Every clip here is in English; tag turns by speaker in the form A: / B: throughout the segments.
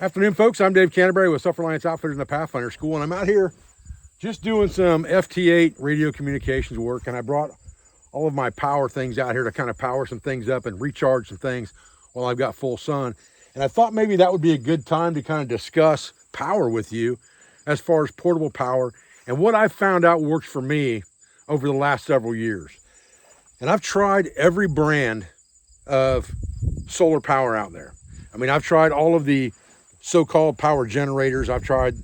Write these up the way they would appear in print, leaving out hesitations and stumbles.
A: Afternoon, folks. I'm Dave Canterbury with Self-Reliance Outfitters in the Pathfinder School, and I'm out here just doing some FT8 radio communications work, and I brought all of my power things out here to kind of power some things up and recharge some things while I've got full sun. And I thought maybe that would be a good time to kind of discuss power with you as far as portable power and what I've found out works for me over the last several years. And I've tried every brand of solar power out there. I mean, I've tried all of the so-called power generators. I've tried,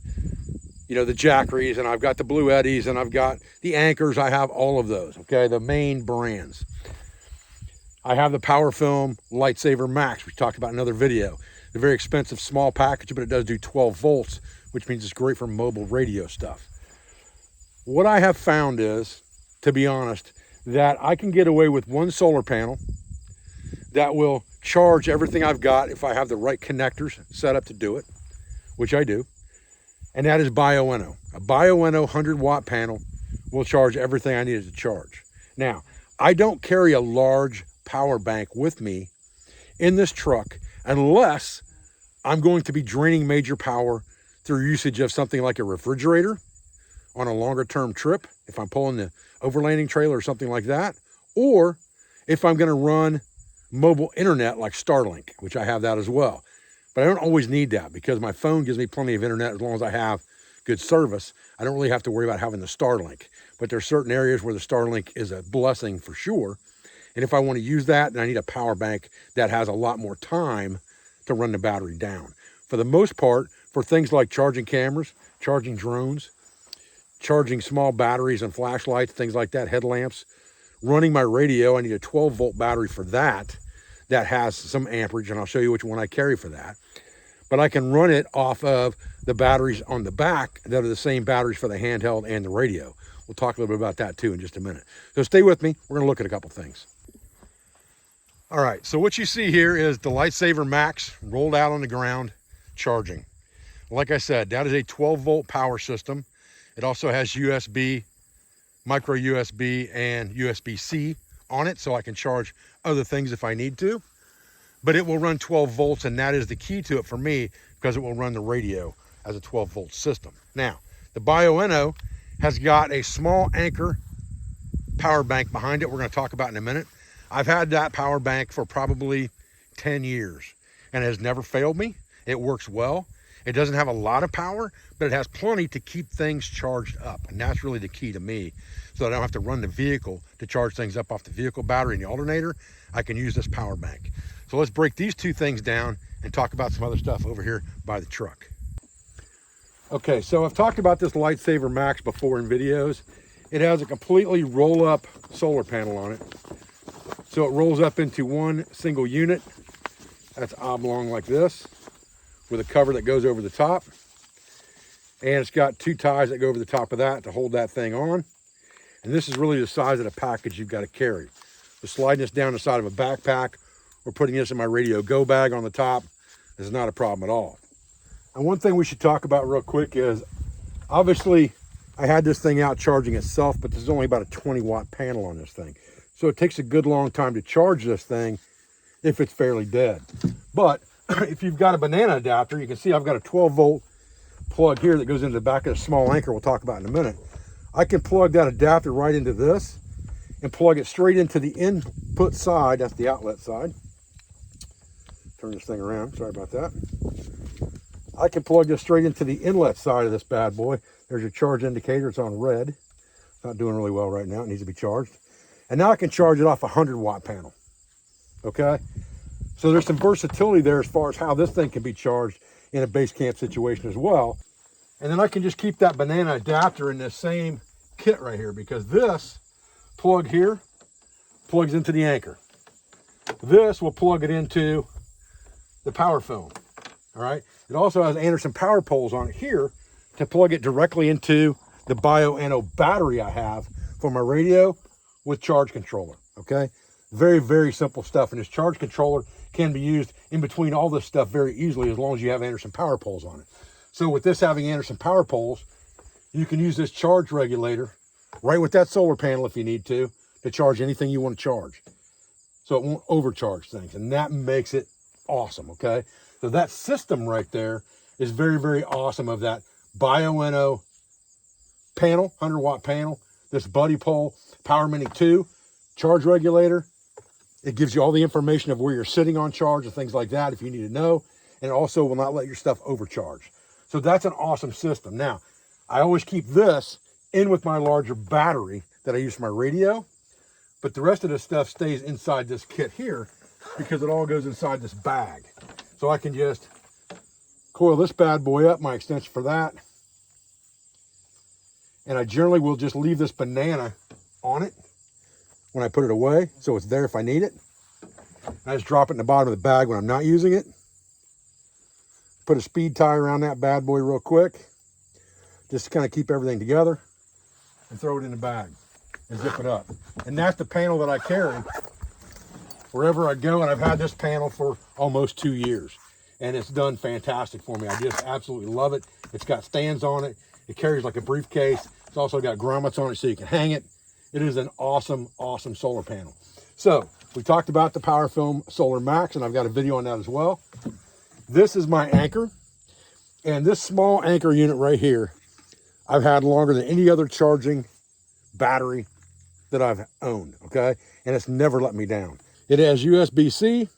A: the Jackeries, and I've got the Blue Eddies, and I've got the Ankers. I have all of those, okay, the main brands. I have the Powerfilm Lightsaver Max, which we talked about in another video. The very expensive small package, but it does do 12 volts, which means it's great for mobile radio stuff. What I have found is, to be honest, that I can get away with one solar panel that will charge everything I've got if I have the right connectors set up to do it, which I do. And that is Bioenno. A Bioenno 100-watt panel will charge everything I need it to charge. Now, I don't carry a large power bank with me in this truck unless I'm going to be draining major power through usage of something like a refrigerator on a longer term trip, if I'm pulling the overlanding trailer or something like that, or if I'm going to run mobile internet like Starlink, which I have that as well. But I don't always need that because my phone gives me plenty of internet as long as I have good service. I don't really have to worry about having the Starlink. But there's certain areas where the Starlink is a blessing for sure. And if I want to use that, then I need a power bank that has a lot more time to run the battery down. For the most part, for things like charging cameras, charging drones, charging small batteries and flashlights, things like that, headlamps, running my radio, I need a 12-volt battery for that has some amperage, and I'll show you which one I carry for that. But I can run it off of the batteries on the back that are the same batteries for the handheld and the radio. We'll talk a little bit about that too in just a minute. So stay with me. We're going to look at a couple things. All right, so what you see here is the Lightsaver Max rolled out on the ground charging. Like I said, that is a 12-volt power system. It also has USB, micro USB, and USB-C on it, so I can charge other things if I need to. But it will run 12 volts, and that is the key to it for me because it will run the radio as a 12-volt system. Now, the Bioenno has got a small Anker power bank behind it we're going to talk about in a minute. I've had that power bank for probably 10 years, and it has never failed me. It works well. It doesn't have a lot of power, but it has plenty to keep things charged up. And that's really the key to me. So I don't have to run the vehicle to charge things up off the vehicle battery and the alternator. I can use this power bank. So let's break these two things down and talk about some other stuff over here by the truck. Okay, so I've talked about this Lightsaver Max before in videos. It has a completely roll-up solar panel on it. So it rolls up into one single unit. That's oblong like this, with a cover that goes over the top. And it's got two ties that go over the top of that to hold that thing on. And this is really the size of the package you've got to carry. So sliding this down the side of a backpack or putting this in my radio go bag on the top is not a problem at all. And one thing we should talk about real quick is, obviously I had this thing out charging itself, but there's only about a 20-watt panel on this thing. So it takes a good long time to charge this thing if it's fairly dead. But if you've got a banana adapter, you can see I've got a 12-volt plug here that goes into the back of a small Anker we'll talk about in a minute. I can plug that adapter right into this and plug it straight into the input side. That's the outlet side. Turn this thing around. Sorry about that. I can plug this straight into the inlet side of this bad boy. There's your charge indicator. It's on red. It's not doing really well right now. It needs to be charged. And now I can charge it off a 100-watt panel. Okay? So there's some versatility there as far as how this thing can be charged in a base camp situation as well. And then I can just keep that banana adapter in this same kit right here, because this plug here plugs into the Anker. This will plug it into the Powerfilm. All right. It also has Anderson power poles on it here to plug it directly into the Bioenno battery I have for my radio with charge controller. Okay. Very, very simple stuff. And this charge controller can be used in between all this stuff very easily as long as you have Anderson power poles on it. So with this having Anderson power poles, you can use this charge regulator right with that solar panel if you need to charge anything you want to charge. So it won't overcharge things. And that makes it awesome, okay? So that system right there is very, very awesome, of that Bioenno panel, 100-watt panel, this buddy pole, Power Mini 2, charge regulator. It gives you all the information of where you're sitting on charge and things like that if you need to know. And it also will not let your stuff overcharge. So that's an awesome system. Now, I always keep this in with my larger battery that I use for my radio, but the rest of the stuff stays inside this kit here because it all goes inside this bag. So I can just coil this bad boy up, my extension for that. And I generally will just leave this banana on it when I put it away, so it's there if I need it. I just drop it in the bottom of the bag when I'm not using it. Put a speed tie around that bad boy real quick, just to kind of keep everything together, and throw it in the bag and zip it up. And that's the panel that I carry wherever I go, and I've had this panel for almost 2 years, and it's done fantastic for me. I just absolutely love it. It's got stands on it. It carries like a briefcase. It's also got grommets on it so you can hang it. It is an awesome, awesome solar panel. So we talked about the Powerfilm Solar Max, and I've got a video on that as well. This is my Anker, and this small Anker unit right here, I've had longer than any other charging battery that I've owned, okay? And it's never let me down. It has USB-C,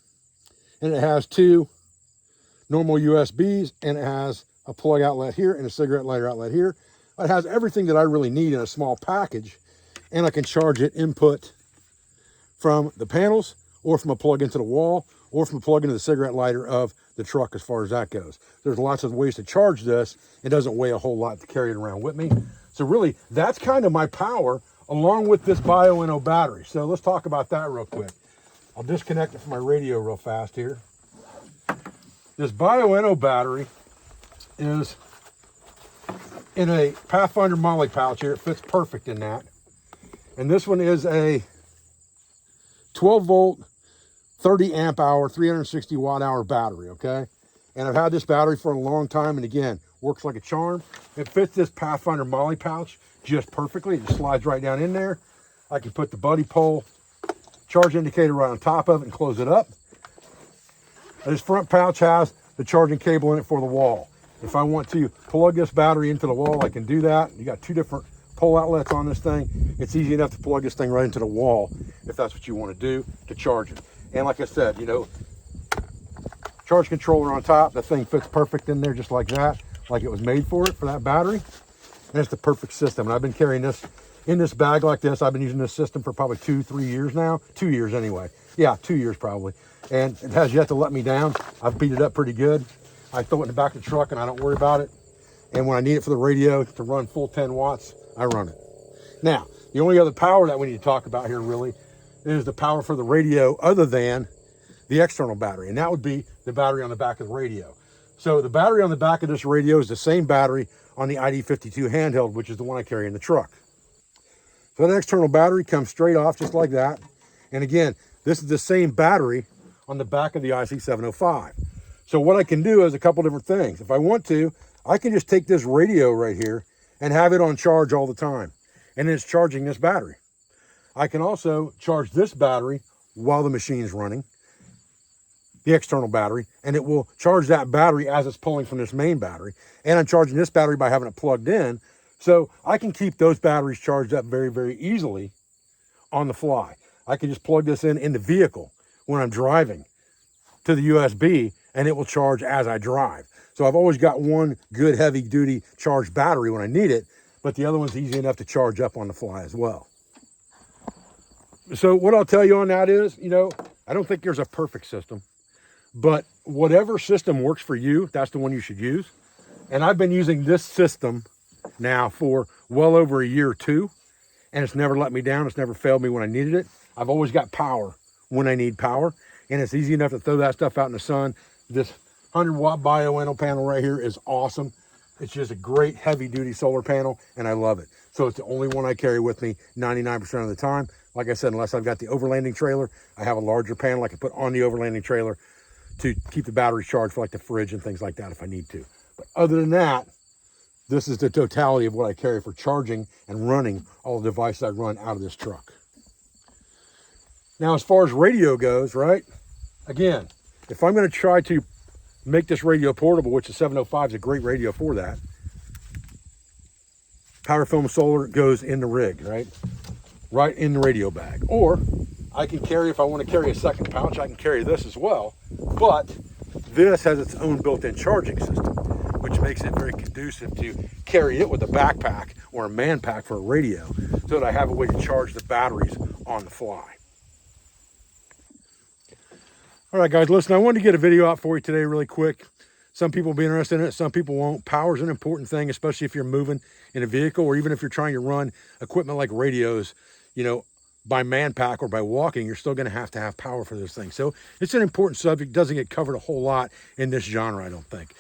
A: and it has 2 normal USBs, and it has a plug outlet here and a cigarette lighter outlet here. It has everything that I really need in a small package, and I can charge it input from the panels, or from a plug into the wall, or from a plug into the cigarette lighter of the truck as far as that goes. There's lots of ways to charge this. It doesn't weigh a whole lot to carry it around with me. So really, that's kind of my power, along with this Bioenno battery. So let's talk about that real quick. I'll disconnect it from my radio real fast here. This Bioenno battery is in a Pathfinder Molly pouch here. It fits perfect in that. And this one is a 12 volt, 30 amp hour, 360 watt hour battery, okay? And I've had this battery for a long time, and again, works like a charm. It fits this Pathfinder Molly pouch just perfectly. It just slides right down in there. I can put the buddy pole charge indicator right on top of it and close it up. This front pouch has the charging cable in it for the wall. If I want to plug this battery into the wall, I can do that. You got 2 different pole outlets on this thing. It's easy enough to plug this thing right into the wall if that's what you want to do to charge it. And like I said, you know, charge controller on top. The thing fits perfect in there just like that, like it was made for it, for that battery. And it's the perfect system. And I've been carrying this in this bag like this. I've been using this system for probably 2-3 years now. 2 years anyway. Yeah, 2 years probably. And it has yet to let me down. I've beat it up pretty good. I throw it in the back of the truck and I don't worry about it. And when I need it for the radio to run full 10 watts, I run it. Now, the only other power that we need to talk about here really is the power for the radio other than the external battery. And that would be the battery on the back of the radio. So the battery on the back of this radio is the same battery on the ID52 handheld, which is the one I carry in the truck. So that external battery comes straight off just like that. And again, this is the same battery on the back of the IC705. So what I can do is a couple different things. If I want to, I can just take this radio right here and have it on charge all the time. And it's charging this battery. I can also charge this battery while the machine's running, the external battery, and it will charge that battery as it's pulling from this main battery. And I'm charging this battery by having it plugged in. So I can keep those batteries charged up very, very easily on the fly. I can just plug this in the vehicle when I'm driving to the USB, and it will charge as I drive. So I've always got one good heavy duty charged battery when I need it, but the other one's easy enough to charge up on the fly as well. So what I'll tell you on that is, you know, I don't think there's a perfect system, but whatever system works for you, that's the one you should use. And I've been using this system now for well over a year or 2, and it's never let me down. It's never failed me when I needed it. I've always got power when I need power, and it's easy enough to throw that stuff out in the sun. This 100-watt Bioenno panel right here is awesome. It's just a great heavy-duty solar panel, and I love it. So it's the only one I carry with me 99% of the time. Like I said, unless I've got the overlanding trailer, I have a larger panel I can put on the overlanding trailer to keep the batteries charged for like the fridge and things like that if I need to. But other than that, this is the totality of what I carry for charging and running all the devices I run out of this truck. Now, as far as radio goes, right? Again, if I'm going to try to make this radio portable, which the 705 is a great radio for that. Powerfilm solar goes in the rig, right in the radio bag. Or I can carry, if I want to carry a second pouch, I can carry this as well. But this has its own built-in charging system, which makes it very conducive to carry it with a backpack or a man pack for a radio, so that I have a way to charge the batteries on the fly. All right, guys, listen, I wanted to get a video out for you today really quick. Some people will be interested in it, some people won't. Power is an important thing, especially if you're moving in a vehicle, or even if you're trying to run equipment like radios, you know, by man pack or by walking, you're still going to have power for those things. So it's an important subject. Doesn't get covered a whole lot in this genre, I don't think.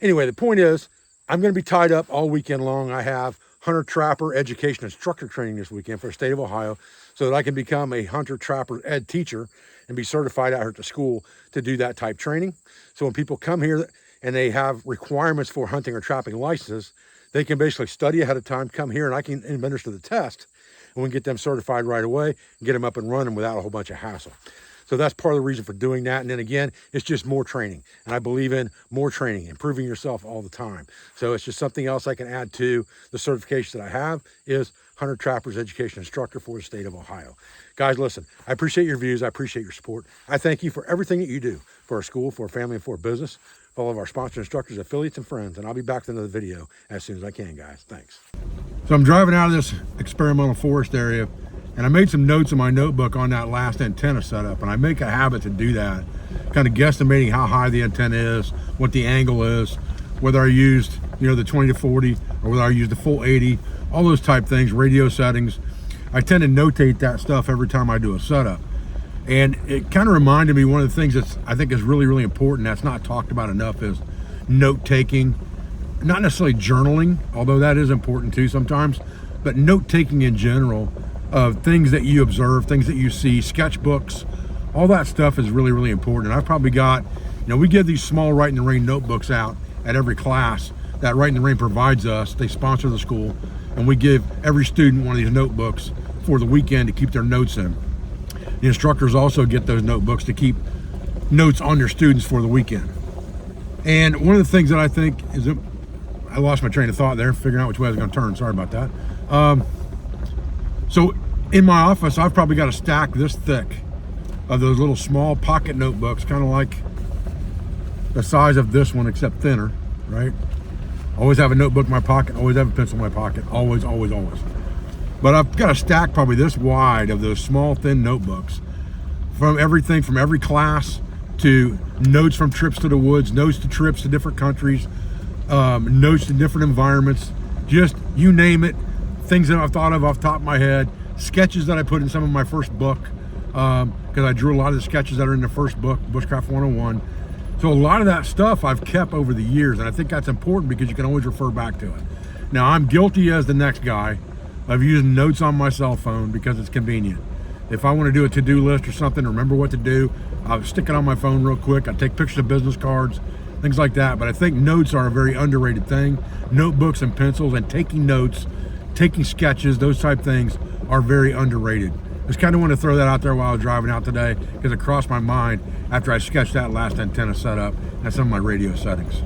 A: Anyway, the point is, I'm going to be tied up all weekend long. I have hunter-trapper education instructor training this weekend for the state of Ohio, so that I can become a hunter-trapper ed teacher and be certified out here at the school to do that type training. So when people come here and they have requirements for hunting or trapping licenses, they can basically study ahead of time, come here, and I can administer the test, and we can get them certified right away and get them up and running without a whole bunch of hassle. So that's part of the reason for doing that. And then again, it's just more training. And I believe in more training, improving yourself all the time. So it's just something else I can add to the certifications that I have, is Hunter Trappers Education Instructor for the state of Ohio. Guys, listen, I appreciate your views. I appreciate your support. I thank you for everything that you do for our school, for our family, and for our business, for all of our sponsor instructors, affiliates, and friends. And I'll be back with another video as soon as I can, guys. Thanks. So I'm driving out of this experimental forest area, and I made some notes in my notebook on that last antenna setup, and I make a habit to do that, kind of guesstimating how high the antenna is, what the angle is, whether I used, you know, the 20 to 40 or whether I used the full 80, all those type things, radio settings. I tend to notate that stuff every time I do a setup. And it kind of reminded me, one of the things that's I think is really, really important that's not talked about enough is note taking. Not necessarily journaling, although that is important too sometimes, but note taking in general of things that you observe, things that you see, sketchbooks, all that stuff is really, really important. And I've probably got, you know, we give these small Write in the Rain notebooks out at every class that Write in the Rain provides us. They sponsor the school, and we give every student one of these notebooks for the weekend to keep their notes in. The instructors also get those notebooks to keep notes on their students for the weekend. And one of the things that I think is, I lost my train of thought there, figuring out which way I was going to turn. Sorry about that. So in my office, I've probably got a stack this thick of those little small pocket notebooks, kind of like the size of this one, except thinner, right? Always have a notebook in my pocket, always have a pencil in my pocket, always, always, always. But I've got a stack probably this wide of those small, thin notebooks from everything, from every class to notes from trips to the woods, notes to trips to different countries, notes to different environments, just you name it, things that I've thought of off the top of my head, sketches that I put in some of my first book, because I drew a lot of the sketches that are in the first book, Bushcraft 101. So a lot of that stuff I've kept over the years, and I think that's important because you can always refer back to it. Now, I'm guilty as the next guy of using notes on my cell phone because it's convenient. If I want to do a to-do list or something, remember what to do, I'll stick it on my phone real quick. I take pictures of business cards, things like that. But I think notes are a very underrated thing. Notebooks and pencils and taking notes, taking sketches, those type things are very underrated. Just kind of want to throw that out there while I was driving out today because it crossed my mind after I sketched that last antenna setup and some of my radio settings.